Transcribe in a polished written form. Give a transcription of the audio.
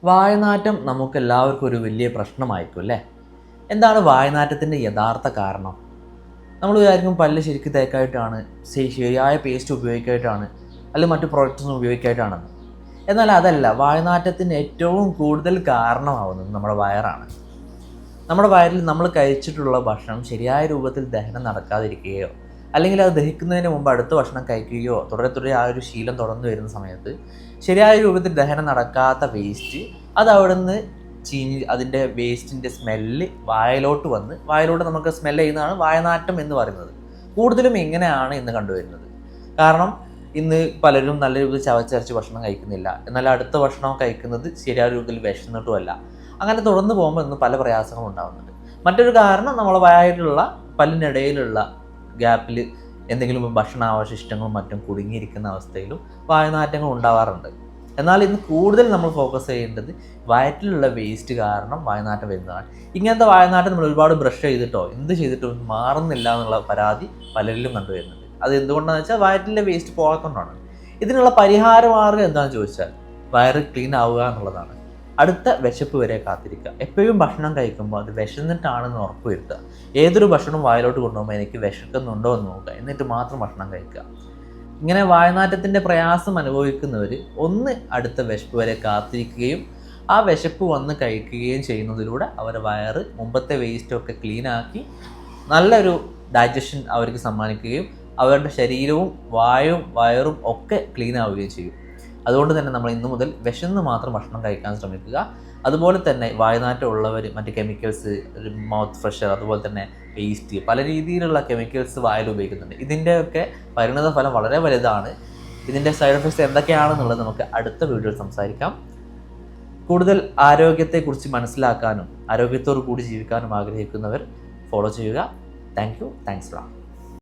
വായനാറ്റം നമുക്കെല്ലാവർക്കും ഒരു വലിയ പ്രശ്നമായിരിക്കും അല്ലേ? എന്താണ് വായനാറ്റത്തിൻ്റെ യഥാർത്ഥ കാരണം? നമ്മൾ വിചാരിക്കും പല്ല് ശരിക്കും തേക്കായിട്ടാണ്, ശരിയായ പേസ്റ്റ് ഉപയോഗിക്കായിട്ടാണ്, അല്ലെങ്കിൽ മറ്റു പ്രോഡക്റ്റ്സ് ഉപയോഗിക്കായിട്ടാണെന്ന്. എന്നാൽ അതല്ല, വായനാറ്റത്തിന് ഏറ്റവും കൂടുതൽ കാരണമാവുന്നത് നമ്മുടെ വയറാണ്. നമ്മുടെ വയറിൽ നമ്മൾ കഴിച്ചിട്ടുള്ള ഭക്ഷണം ശരിയായ രൂപത്തിൽ ദഹനം നടക്കാതിരിക്കുകയോ അല്ലെങ്കിൽ അത് ദഹിക്കുന്നതിന് മുമ്പ് അടുത്ത ഭക്ഷണം കഴിക്കുകയോ തുടരെ ആ ഒരു ശീലം തുടർന്നു വരുന്ന സമയത്ത് ശരിയായ രൂപത്തിൽ ദഹനം നടക്കാത്ത വേസ്റ്റ് അത് അവിടെ നിന്ന് ചീഞ്ഞ് അതിൻ്റെ വേസ്റ്റിൻ്റെ സ്മെല്ല് വായിലോട്ട് നമുക്ക് സ്മെല്ല് ചെയ്യുന്നതാണ് വായനാറ്റം എന്ന് പറയുന്നത്. കൂടുതലും ഇങ്ങനെയാണ് ഇന്ന് കണ്ടുവരുന്നത്. കാരണം ഇന്ന് പലരും നല്ല രൂപത്തിൽ ചവച്ചരച്ച് ഭക്ഷണം കഴിക്കുന്നില്ല, എന്നാൽ അടുത്ത ഭക്ഷണം കഴിക്കുന്നത് ശരിയായ രൂപത്തിൽ വിശന്നിട്ടുമല്ല. അങ്ങനെ തുടർന്ന് പോകുമ്പോൾ ഇന്ന് പല പ്രയാസങ്ങളും ഉണ്ടാകുന്നുണ്ട്. മറ്റൊരു കാരണം നമ്മളെ വായിലുള്ള പല്ലിനിടയിലുള്ള ഗ്യാപ്പിൽ എന്തെങ്കിലും ഭക്ഷണാവശിഷ്ടങ്ങളും മറ്റും കുടുങ്ങിയിരിക്കുന്ന അവസ്ഥയിലും വായനാറ്റങ്ങൾ ഉണ്ടാവാറുണ്ട്. എന്നാൽ ഇന്ന് കൂടുതൽ നമ്മൾ ഫോക്കസ് ചെയ്യേണ്ടത് വയറ്റിലുള്ള വേസ്റ്റ് കാരണം വായനാറ്റം വരുന്നതാണ്. ഇങ്ങനത്തെ വായനാറ്റം നമ്മൾ ഒരുപാട് ബ്രഷ് ചെയ്തിട്ടോ എന്ത് ചെയ്തിട്ടോ മാറുന്നില്ല എന്നുള്ള പരാതി പലരിലും കണ്ടുവരുന്നുണ്ട്. അത് എന്തുകൊണ്ടാണെന്ന് വെച്ചാൽ വയറ്റിലെ വേസ്റ്റ് പോകാത്തതുകൊണ്ടാണ്. ഇതിനുള്ള പരിഹാര മാർഗ്ഗം എന്താണെന്ന് ചോദിച്ചാൽ വയറ് ക്ലീൻ ആവുക എന്നുള്ളതാണ്. അടുത്ത വിശപ്പ് വരെ കാത്തിരിക്കുക. എപ്പോഴും ഭക്ഷണം കഴിക്കുമ്പോൾ അത് വിശന്നിട്ടാണെന്ന് ഉറപ്പ് വരുത്തുക. ഏതൊരു ഭക്ഷണം വായിലോട്ട് കൊണ്ടുപോകുമ്പോൾ എനിക്ക് വിശക്കുന്നുണ്ടോ എന്ന് നോക്കുക, എന്നിട്ട് മാത്രം ഭക്ഷണം കഴിക്കുക. ഇങ്ങനെ വായനാറ്റത്തിൻ്റെ പ്രയാസം അനുഭവിക്കുന്നവർ അടുത്ത വിശപ്പ് വരെ കാത്തിരിക്കുകയും ആ വിശപ്പ് വന്ന് കഴിക്കുകയും ചെയ്യുന്നതിലൂടെ അവരുടെ വയറ് മുമ്പത്തെ വേസ്റ്റൊക്കെ ക്ലീനാക്കി നല്ലൊരു ഡൈജഷൻ അവർക്ക് സമ്മാനിക്കുകയും അവരുടെ ശരീരവും വയറും ഒക്കെ ക്ലീൻ ആവുകയും ചെയ്യും. അതുകൊണ്ട് തന്നെ നമ്മൾ ഇന്നു മുതൽ വിശന്ന് മാത്രം ഭക്ഷണം കഴിക്കാൻ ശ്രമിക്കുക. അതുപോലെ തന്നെ വായനാറ്റം ഉള്ളവർ മറ്റ് കെമിക്കൽസ്, മൗത്ത് ഫ്രഷർ, അതുപോലെ തന്നെ പേസ്റ്റ്, പല രീതിയിലുള്ള കെമിക്കൽസ് വായിൽ ഉപയോഗിക്കുന്നുണ്ട്. ഇതിൻ്റെയൊക്കെ പരിണത ഫലം വളരെ വലുതാണ്. ഇതിൻ്റെ സൈഡ് എഫക്ട്സ് എന്തൊക്കെയാണെന്നുള്ളത് നമുക്ക് അടുത്ത വീഡിയോയിൽ സംസാരിക്കാം. കൂടുതൽ ആരോഗ്യത്തെക്കുറിച്ച് മനസ്സിലാക്കാനും ആരോഗ്യത്തോടു കൂടി ജീവിക്കാനും ആഗ്രഹിക്കുന്നവർ ഫോളോ ചെയ്യുക. താങ്ക്സ്.